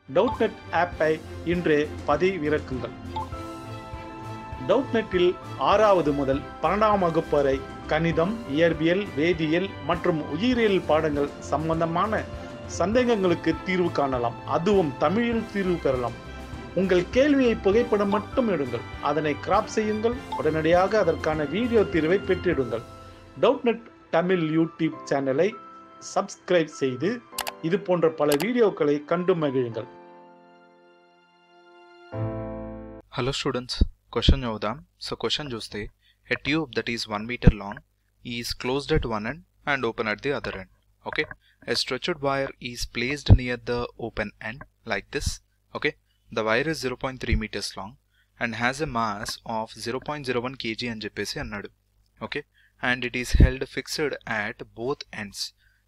டவுட்நெட் ஆப்பை இன்றே பதிவிறக்குங்கள். டவுட்நெட்டில் 6வது முதல் 12ஆம் வகுப்பு வரை கணிதம், இயற்பியல், வேதியியல் மற்றும் உயிரியல் பாடங்கள் சம்பந்தமான சந்தேகங்களுக்கு தீர்வு காணலாம். அதுவும் தமிழில் தீர்வு பெறலாம். உங்கள் கேள்வியை புகைப்படம் மட்டும் எடுங்கள், அதனை கிராப் செய்யுங்கள், உடனடியாக அதற்கான வீடியோ தீர்வை பெற்றிடுங்கள். டவுட்நெட் தமிழ் யூடியூப் சேனலை சப்ஸ்கிரைப் செய்து இது போன்ற பல வீடியோக்களை கண்டு மகிழுங்கள். Hello students, question చూద్దాం. So question చూస్తే a tube that is 1 meter long is closed at one end and open at the other end. Okay, a stretched wire is placed near the open end like this. Okay, the wire is 0.3 meters long and has a mass of 0.01 kg అని చెప్పేసి అన్నాడు. Okay, and it is held fixed at both ends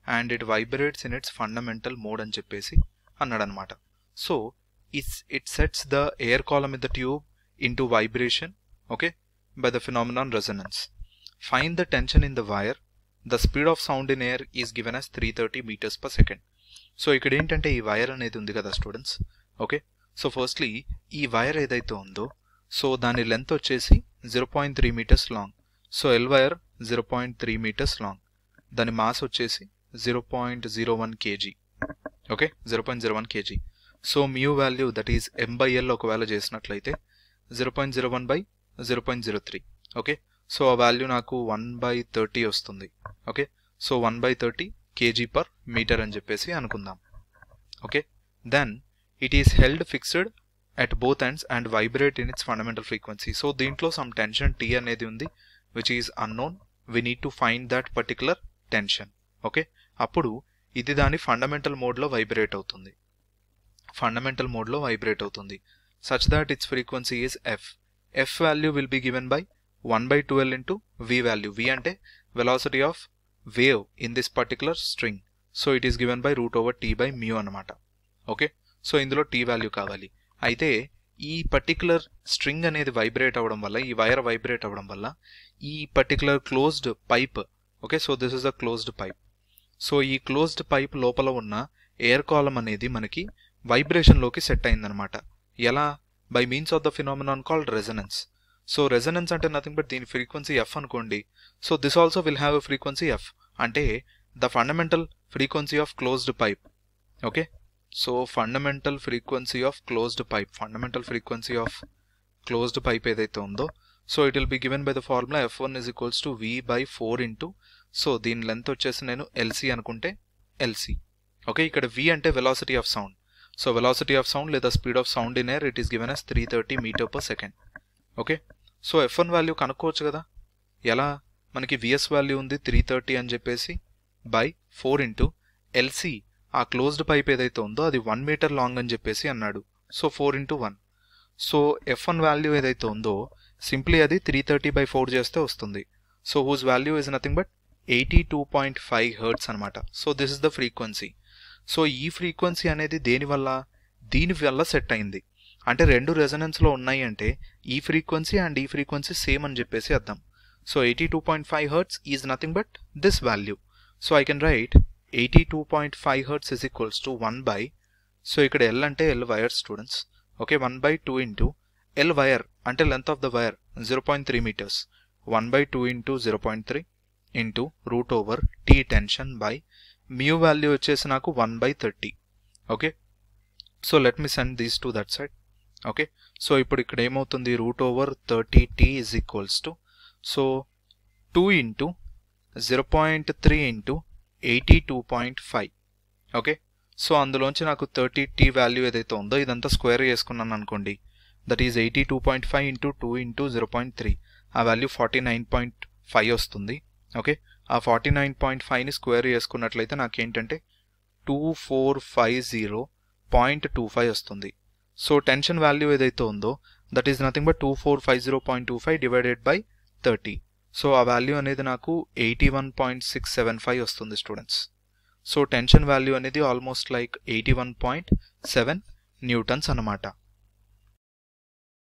and it vibrates in its fundamental mode అని చెప్పేసి అన్నాడు అన్నమాట. So it sets the air column in the tube into vibration, okay, by the phenomenon resonance. Find the tension in the wire. The speed of sound in air is given as 330 meters per second. So ఇక్కడ ఏంటంటే ఈ wire అనేది ఉంది కదా students. Okay, so firstly ఈ wire ఏదైతే ఉందో so దాని లెంత్ వచ్చేసి 0.3 metres long. So L wire 0.3 metres long. దాని మాస్ వచ్చేసి 0.01 kg. Okay, 0.01 kg. So mu value that is m/l ఒకవేళ చేసినట్లయితే 0.01 by 0.03. ఓకే, సో ఆ వాల్యూ నాకు 1/30 వస్తుంది. Okay, so 1/30 kg per meter అని చెప్పేసి అనుకుందాం. Okay, then it is held fixed at both ends and vibrate in its fundamental frequency. So దీంట్లో some tension T అనేది ఉంది which is unknown. We need to find that particular tension. Okay, అప్పుడు ఇది దాని fundamental మోడ్లో vibrate అవుతుంది. Fundamental మోడ్లో vibrate అవుతుంది such that its frequency is f. f value will be given by 1/2L into v value. v అంటే velocity of wave in this particular string. So it is given by √T by mu అన్నమాట. Okay, so ఇందులో T value కావాలి. అయితే ఈ particular string అనేది vibrate అవ్వడం వల్ల, ఈ వైర్ వైబ్రేట్ అవ్వడం వల్ల ఈ particular closed pipe, okay, so this is a closed pipe. So ఈ క్లోజ్డ్ పైప్ లోపల ఉన్న ఎయిర్ కాలమ్ అనేది మనకి వైబ్రేషన్లోకి సెట్ అయిందనమాట. ఎలా? By means of the phenomenon called resonance. So resonance అంటే నథింగ్ బట్ దీని ఫ్రీక్వెన్సీ ఎఫ్ అనుకోండి. So this also will have a frequency F, అంటే the fundamental frequency of closed pipe. Okay, so fundamental frequency of closed pipe, fundamental frequency of closed pipe ఏదైతే ఉందో so it will be given by the formula f1 is equals to v/4 into, so దీని length వచ్చేసి నేను LC అనుకుంటే LC. Okay, ఇక్కడ v అంటే velocity of sound. So velocity of sound లేదా speed of sound in air it is given as 330 metre per second. Okay, so f1 value కనుక్కోవచ్చు కదా. ఎలా? మనకి vs వాల్యూ ఉంది 330 అని చెప్పేసి బై 4 ఇంటూ ఎల్సి, ఆ క్లోజ్డ్ పైప్ ఏదైతే ఉందో అది 1 మీటర్ లాంగ్ అని చెప్పేసి అన్నాడు. So 4 into 1. So f1 value ఏదైతే ఉందో సింప్లీ అది 330/4 చేస్తే వస్తుంది. So whose value is nothing but 82.5 hertz అనమాట. So this is the frequency. So ఈ ఫ్రీక్వెన్సీ అనేది దీని వల్ల సెట్ అయింది. అంటే రెండు రెజనెన్స్లో ఉన్నాయి అంటే ఈ ఫ్రీక్వెన్సీ అండ్ ఈ ఫ్రీక్వెన్సీ సేమ్ అని చెప్పేసి అర్థం. So 82.5 hertz is nothing but this value. So I can write 82.5 hertz is equals to 1 by, so ఇక్కడ L అంటే L wire students. Okay, 1/2 into L wire అంటే length of the wire 0.3 metres, 1/2 into 0.3 into √T tension by mu value వచ్చేసి నాకు 1/30. Okay, so let me send these to that side. Okay, so ఇప్పుడు ఇక్కడ ఏమవుతుంది, √30T is equals to, so 2 into 0.3 into 82.5. Okay, so అందులోంచి నాకు 30T value ఏదైతే ఉందో ఇదంతా స్క్వేర్ చేసుకున్నాను అనుకోండి. దట్ ఈజ్ 82.5 ఇంటూ 2 ఇంటూ 0.3, ఆ వాల్యూ 49.5 వస్తుంది. ఓకే, ఆ 49.5ని స్క్వేర్ చేసుకున్నట్లయితే నాకేంటంటే 2450.25 వస్తుంది. సో టెన్షన్ వాల్యూ ఏదైతే ఉందో that is nothing but 2450.25 divided by 30. So ఆ వాల్యూ అనేది నాకు 81.675 వస్తుంది స్టూడెంట్స్. సో టెన్షన్ వాల్యూ అనేది ఆల్మోస్ట్ లైక్ 81.7 న్యూటన్స్ అన్నమాట.